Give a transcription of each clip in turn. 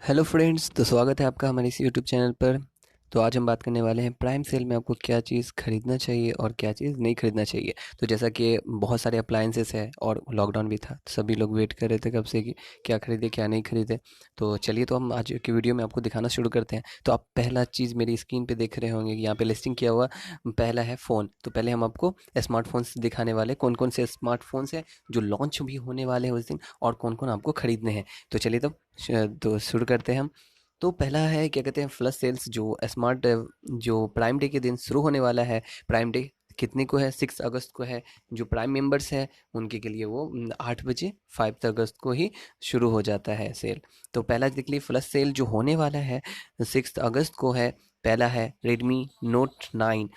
Hello friends, तो स्वागत है आपका हमारे इस यूट्यूब चैनल पर। तो आज हम बात करने वाले हैं प्राइम सेल में आपको क्या चीज़ खरीदना चाहिए और क्या चीज़ नहीं खरीदना चाहिए। तो जैसा कि बहुत सारे अप्लायंसेस है और लॉकडाउन भी था, तो सभी लोग वेट कर रहे थे कब से कि क्या खरीदे क्या नहीं खरीदे। तो चलिए, तो हम आज की वीडियो में आपको दिखाना शुरू करते हैं। तो आप पहला चीज़ मेरी स्क्रीन पे देख रहे होंगे कि यहाँ पे लिस्टिंग किया हुआ पहला है फ़ोन। तो पहले हम आपको स्मार्टफोन्स दिखाने वाले कौन कौन से स्मार्टफोन्स हैं जो लॉन्च भी होने वाले हैं उस दिन, और कौन कौन आपको खरीदने हैं। तो चलिए, तो शुरू करते हैं हम। तो पहला है क्या कहते हैं, फ्लश सेल्स जो स्मार्ट जो प्राइम डे के दिन शुरू होने वाला है। प्राइम डे कितने को है? 6 अगस्त को है। जो प्राइम मेंबर्स है उनके के लिए वो 8 बजे 5 अगस्त को ही शुरू हो जाता है सेल। तो पहला देख लीजिए, फ्लश सेल जो होने वाला है 6 अगस्त को है। पहला है Redmi Note 9।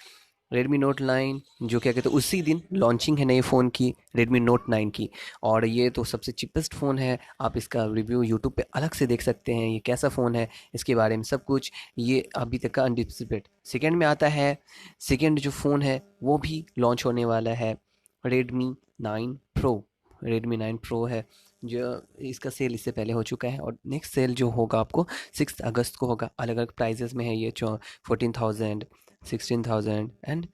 रेडमी नोट 9 जो क्या कहते हैं, उसी दिन लॉन्चिंग है नए फ़ोन की, रेडमी नोट 9 की। और ये तो सबसे चिपेस्ट फ़ोन है। आप इसका रिव्यू यूट्यूब पे अलग से देख सकते हैं, ये कैसा फ़ोन है इसके बारे में सब कुछ, ये अभी तक का अनडिस्प्यूटेड। सेकंड में आता है, सेकंड जो फ़ोन है वो भी लॉन्च होने वाला है, रेडमी 9 प्रो। रेडमी 9 प्रो है जो, इसका सेल इससे पहले हो चुका है, और नेक्स्ट सेल जो होगा आपको 6 अगस्त को होगा। अलग अलग प्राइजेस में है ये, 14,000, 16,000 एंड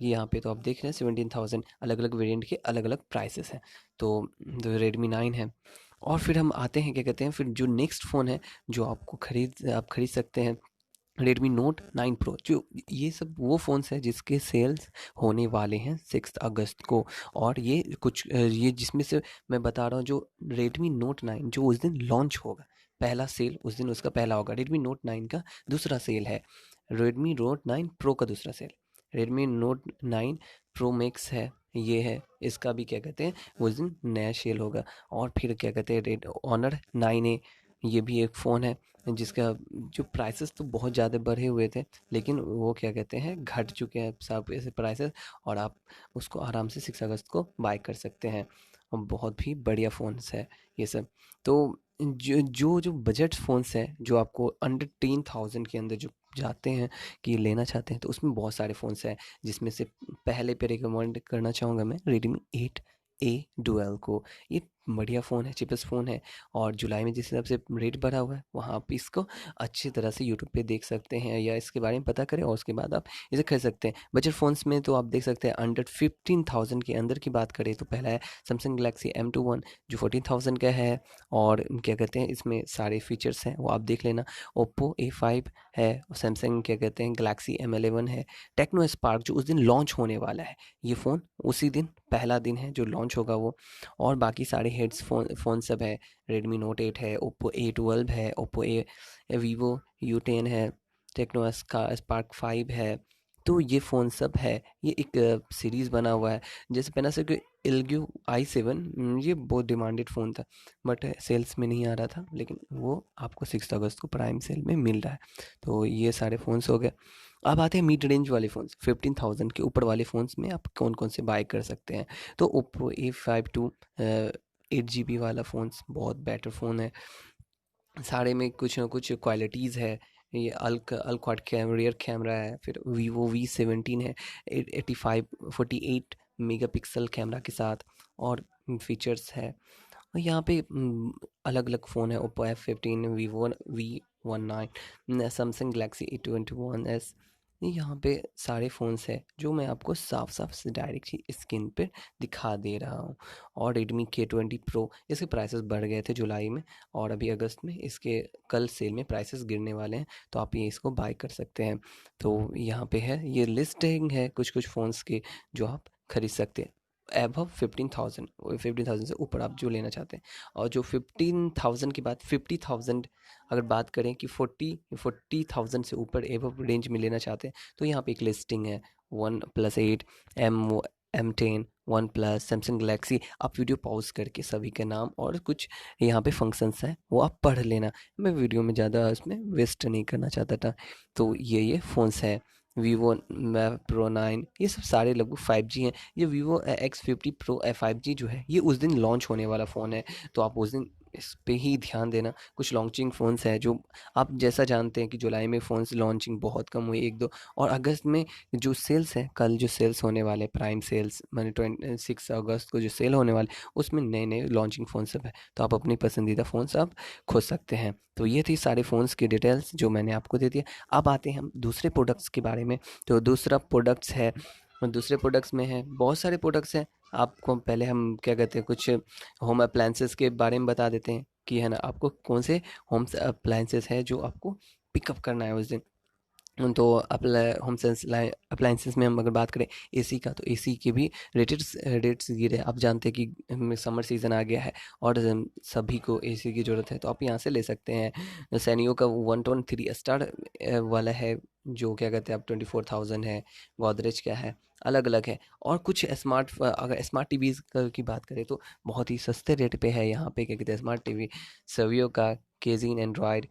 यहाँ पे तो आप देख रहे हैं 17,000। अलग अलग वेरिएंट के अलग अलग प्राइसेस हैं। तो रेडमी 9 है। और फिर हम आते हैं क्या कहते हैं, फिर जो नेक्स्ट फ़ोन है जो आप खरीद सकते हैं, रेडमी Note 9 प्रो। जो ये सब वो फ़ोन्स हैं जिसके सेल्स होने वाले हैं 6 अगस्त को। और ये कुछ ये जिसमें से मैं बता रहा हूँ, जो रेडमी Note 9 जो उस दिन लॉन्च होगा, पहला सेल उस दिन उसका पहला होगा। रेडमी Note 9 का दूसरा सेल है, रेडमी Note 9 प्रो का दूसरा sale. Redmi Note 9 pro max है, ये है, इसका भी क्या कहते हैं उस दिन नया सेल होगा। और फिर क्या कहते हैं, रेड ऑनर 9A, ये भी एक फ़ोन है जिसका जो प्राइसेस तो बहुत ज़्यादा बढ़े हुए थे, लेकिन वो क्या कहते हैं घट चुके हैं सब ऐसे प्राइसेस। और आप उसको आराम से 6 अगस्त को बाय कर सकते हैं, और बहुत ही बढ़िया फ़ोन्स है ये सब। तो जो बजट फ़ोन्स हैं जो आपको अंडर 10,000 के अंदर जो जाते हैं कि लेना चाहते हैं, तो उसमें बहुत सारे फ़ोन्स हैं, जिसमें से पहले पे रिकमेंड करना चाहूँगा मैं Redmi 8A डुअल को। ये बढ़िया फ़ोन है, चीपेस्ट फ़ोन है। और जुलाई में जिस हिसाब से रेट बढ़ा हुआ है, वहाँ आप इसको अच्छी तरह से यूट्यूब पे देख सकते हैं, या इसके बारे में पता करें और उसके बाद आप इसे खरीद सकते हैं। बजट फ़ोन्स में तो आप देख सकते हैं अंडर 15,000 के अंदर की बात करें तो पहला है सैमसंग गैलेक्सी M21 जो 14,000 का है। और क्या कहते हैं, इसमें सारे फीचर्स हैं वो आप देख लेना। ओप्पो A5 है, सैमसंग क्या कहते हैं गैलेक्सी M11 है। टेक्नो स्पार्क जो उस दिन लॉन्च होने वाला है, ये फ़ोन उसी दिन पहला दिन है जो लॉन्च होगा वो। और बाकी सारे हेड्स फ़ोन सब है, Redmi Note 8 है, Oppo A12 है, Vivo U10 है, टेक्नो स्पार्क 5 है। तो ये फ़ोन सब है, ये एक सीरीज़ बना हुआ है। जैसे Panasonic एल्ग्यू i7, ये बहुत डिमांडेड फ़ोन था, बट सेल्स में नहीं आ रहा था, लेकिन वो आपको 6 अगस्त को प्राइम सेल में मिल रहा है। तो ये सारे फ़ोन्स हो गए। अब आते हैं मिड रेंज वाले फ़ोन्स, 15,000 के ऊपर वाले फ़ोन्स में आप कौन कौन से बाय कर सकते हैं। तो ओप्पो A52 8 GB वाला फ़ोन्स बहुत बेटर फ़ोन है। सारे में कुछ ना कुछ क्वालिटीज़ है। ये अल्क्वाड रियर कैमरा है, फिर वीवो V17 है, 48 कैमरा के साथ, और फीचर्स है। और यहाँ पे अलग अलग फ़ोन है, Oppo F15, Vivo V19, Samsung Galaxy A21s। यहाँ पे सारे फ़ोन्स हैं जो मैं आपको साफ साफ से डायरेक्ट ही स्क्रीन पे दिखा दे रहा हूँ। और Redmi K20 Pro, इसके प्राइसेस बढ़ गए थे जुलाई में, और अभी अगस्त में इसके कल सेल में प्राइसेस गिरने वाले हैं, तो आप ये इसको बाय कर सकते हैं। तो यहाँ पे है, ये लिस्टिंग है कुछ कुछ फ़ोन्स की जो आप खरीद सकते हैं एबव 15,000, 15,000 से ऊपर आप जो लेना चाहते हैं। और जो 15,000 के बाद 50,000, अगर बात करें कि 40,000 से ऊपर एबव रेंज में लेना चाहते हैं, तो यहाँ पे एक लिस्टिंग है, OnePlus 8, M10, OnePlus, Samsung Galaxy. आप वीडियो पॉज करके सभी के नाम और कुछ यहाँ पे फंक्शंस हैं वो आप पढ़ लेना, मैं वीडियो में ज़्यादा उसमें वेस्ट नहीं करना चाहता था। तो ये फ़ोन्स हैं, Vivo Pro 9, ये सब सारे लगभग 5G हैं। ये Vivo X50 Pro 5G जो है, ये उस दिन लॉन्च होने वाला फ़ोन है, तो आप उस दिन इस पे ही ध्यान देना। कुछ लॉन्चिंग फ़ोन्स हैं जो आप जैसा जानते हैं कि जुलाई में फ़ोन्स लॉन्चिंग बहुत कम हुई 1-2, और अगस्त में जो सेल्स है, कल जो सेल्स होने वाले प्राइम सेल्स माने 26 अगस्त को जो सेल होने वाले, उसमें नए-नए लॉन्चिंग फ़ोन सब है। तो आप अपनी पसंदीदा फ़ोन्स आप खोज सकते हैं। तो ये थी सारे फ़ोन्स की डिटेल्स जो मैंने आपको दे दिया। अब आते हैं हम दूसरे प्रोडक्ट्स के बारे में। तो दूसरा प्रोडक्ट्स है, दूसरे प्रोडक्ट्स में है बहुत सारे प्रोडक्ट्स हैं। आपको पहले हम क्या कहते हैं, कुछ होम अप्लायंसेस के बारे में बता देते हैं कि है ना, आपको कौन से होम अप्लायंसेस है जो आपको पिकअप करना है उस दिन। तो होम अप्लायंसेस में हम अगर बात करें एसी का, तो एसी के भी रेट्स गिरे। आप जानते हैं कि समर सीज़न आ गया है और सभी को एसी की ज़रूरत है, तो आप यहाँ से ले सकते हैं। सैनियो का 1.3 स्टार वाला है, जो क्या कहते हैं, आप 24,000 है। गोदरेज का है, अलग अलग है। और कुछ अगर स्मार्ट टीवीज़ की बात करें तो बहुत ही सस्ते रेट पे है यहाँ पे, क्या कहते हैं, स्मार्ट टीवी। सवियो का, केजीन एंड्रॉयड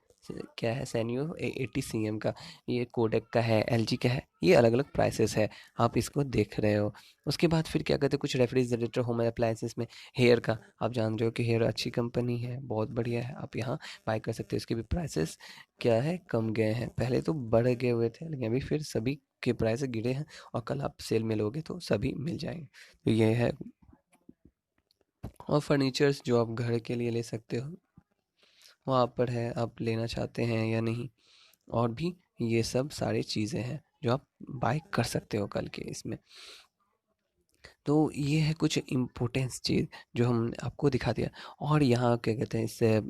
क्या है, सैनियो 80 cm का, ये कोडेक का है, एलजी का है। ये अलग अलग प्राइसेस है, आप इसको देख रहे हो। उसके बाद फिर क्या कहते हैं, कुछ रेफ्रिजरेटर होम अप्लायंसेस में हेयर का, आप जान रहे हो कि हेयर अच्छी कंपनी है, बहुत बढ़िया है, आप यहाँ बाय कर सकते हो। इसके भी प्राइसेस क्या है, कम गए हैं। पहले तो बढ़ गए हुए थे, लेकिन अभी फिर सभी के प्राइस गिरे हैं, और कल आप सेल में लोगे तो सभी मिल जाएंगे। तो ये है। और फर्नीचर्स जो आप घर के लिए ले सकते हो, वहाँ पर है, आप लेना चाहते हैं या नहीं। और भी ये सब सारी चीज़ें हैं जो आप बाय कर सकते हो कल के इसमें। तो ये है कुछ इम्पोर्टेंस चीज़ जो हम आपको दिखा दिया। और यहाँ क्या कहते हैं, इससे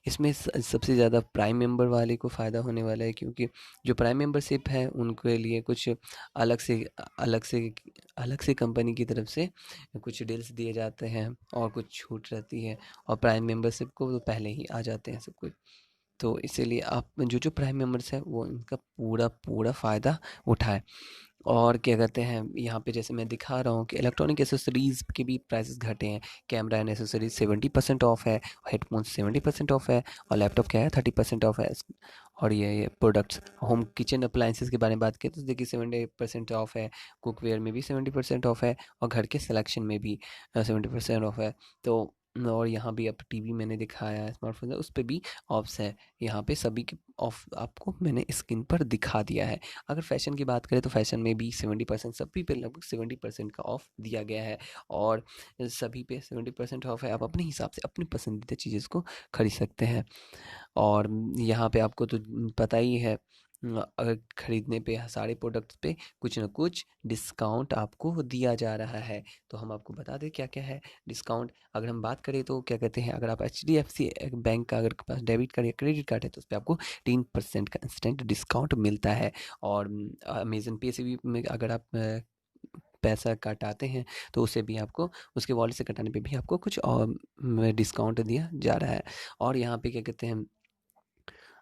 इसमें सबसे ज़्यादा प्राइम मेंबर वाले को फ़ायदा होने वाला है, क्योंकि जो प्राइम मेंबरशिप है उनके लिए कुछ अलग से अलग से अलग से कंपनी की तरफ से कुछ डील्स दिए जाते हैं और कुछ छूट रहती है। और प्राइम मेंबरशिप को तो पहले ही आ जाते हैं सब कुछ। तो इसीलिए आप जो जो प्राइम मेंबर्स हैं वो इनका पूरा पूरा फ़ायदा उठाएं। और क्या कहते हैं, यहाँ पे जैसे मैं दिखा रहा हूँ कि इलेक्ट्रॉनिक एसेसरीज़ के भी प्राइसेस घटे हैं। कैमरा एंड एसेसरीज 70% ऑफ है, हेडफोन 70% ऑफ है, और लैपटॉप क्या है 30% ऑफ है। और ये प्रोडक्ट्स होम किचन अप्लाइंसेस के बारे में बात करें तो देखिए 70% ऑफ है। कुकवेयर में भी 70% ऑफ है, और घर के सिलेक्शन में भी 70% ऑफ है। तो और यहाँ भी अब टीवी मैंने दिखाया है, स्मार्टफोन है, उस पर भी ऑफ्स है। यहाँ पे सभी के ऑफ आपको मैंने स्क्रीन पर दिखा दिया है। अगर फैशन की बात करें तो फैशन में भी 70%, सभी पे लगभग 70% का ऑफ दिया गया है। और सभी पे 70% ऑफ है, आप अपने हिसाब से अपनी पसंदीदा चीज़ें को खरीद सकते हैं। और यहाँ पे आपको तो पता ही है, अगर खरीदने पे सारे प्रोडक्ट्स पे कुछ ना कुछ डिस्काउंट आपको दिया जा रहा है। तो हम आपको बता दें क्या क्या है डिस्काउंट। अगर हम बात करें तो क्या कहते हैं, अगर आप HDFC बैंक का अगर पास डेबिट कार्ड या क्रेडिट कार्ड है तो उस पर आपको 3% का इंस्टेंट डिस्काउंट मिलता है। और अमेजन पे से भी में अगर आप पैसा कटाते हैं तो उसे भी आपको, उसके वॉलेट से कटाने पे भी आपको कुछ और डिस्काउंट दिया जा रहा है। और यहाँ पे क्या कहते हैं,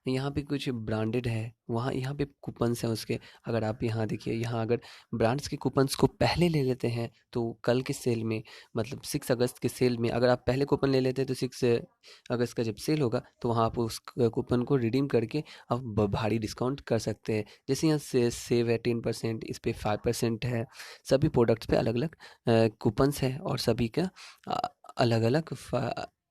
यहाँ पे कुछ ब्रांडेड है, वहाँ यहाँ पे कूपन्स हैं उसके। अगर आप यहाँ देखिए, यहाँ अगर ब्रांड्स के कूपन्स को पहले ले लेते हैं तो कल के सेल में, मतलब 6 अगस्त के सेल में अगर आप पहले कूपन ले लेते हैं तो 6 अगस्त का जब सेल होगा तो वहाँ आप उस कूपन को रिडीम करके आप भारी डिस्काउंट कर सकते हैं। जैसे यहाँ से सेव है 10%, इस पर 5% है। सभी प्रोडक्ट्स पे अलग अलग कूपन्स हैं, और सभी का अलग अलग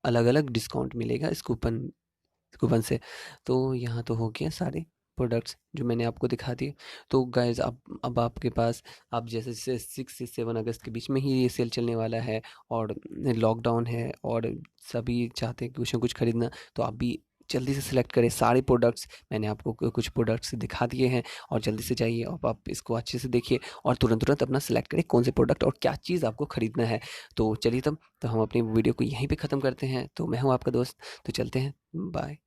अलग अलग डिस्काउंट मिलेगा इस कूपन से। तो यहाँ तो हो गया सारे प्रोडक्ट्स जो मैंने आपको दिखा दिए। तो गाइज अब आपके पास, आप जैसे 6 से 7 अगस्त के बीच में ही ये सेल चलने वाला है, और लॉकडाउन है और सभी चाहते हैं कि कुछ ना कुछ खरीदना, तो आप भी जल्दी से सिलेक्ट करें सारे प्रोडक्ट्स। मैंने आपको कुछ प्रोडक्ट्स दिखा दिए हैं, और जल्दी से जाइए और आप इसको अच्छे से देखिए, और तुरंत तुरंत अपना सिलेक्ट करें कौन से प्रोडक्ट और क्या चीज़ आपको खरीदना है। तो चलिए तब तो हम अपनी वीडियो को यहीं पे ख़त्म करते हैं। तो मैं हूँ आपका दोस्त, तो चलते हैं, बाय।